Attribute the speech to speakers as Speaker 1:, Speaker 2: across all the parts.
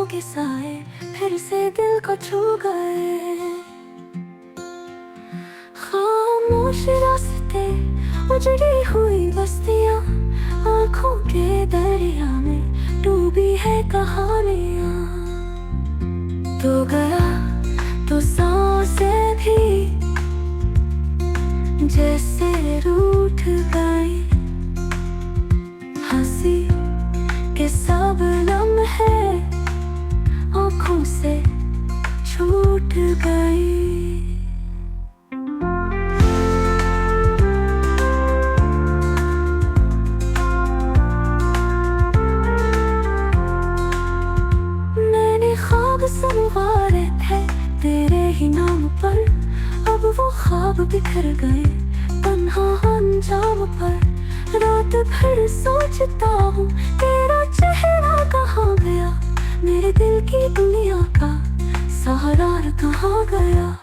Speaker 1: के साए फिर से दिल को छू गए। खामोश रास्ते, उजड़ी हुई बस्तियां, आंखों के दरिया में डूबी है कहानियां। तो गया तो सांसें भी जैसे रूठ गई, हंसी के सब लम्हे आँखों से छूट गई। मैंने ख्वाब संवारे थे तेरे ही नाम पर, अब वो ख्वाब बिखर गए तन्हा अंजाम पर। रात भर सोचता हूँ तेरा चेहरा कहाँ गया, मेरे दिल की दुनिया का सहारा कहाँ गया।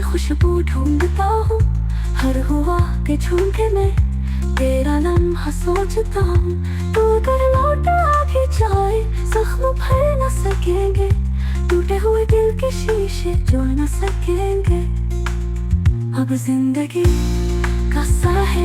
Speaker 1: खुशबू ढूंढता हूँ हर हुआ के झुमके में, तेरा लम्हा सोचता हूँ। तू अगर लौट आ भी जाए जख्म भर न सकेंगे, टूटे हुए दिल के शीशे जोड़ न सकेंगे। अब जिंदगी का साहिल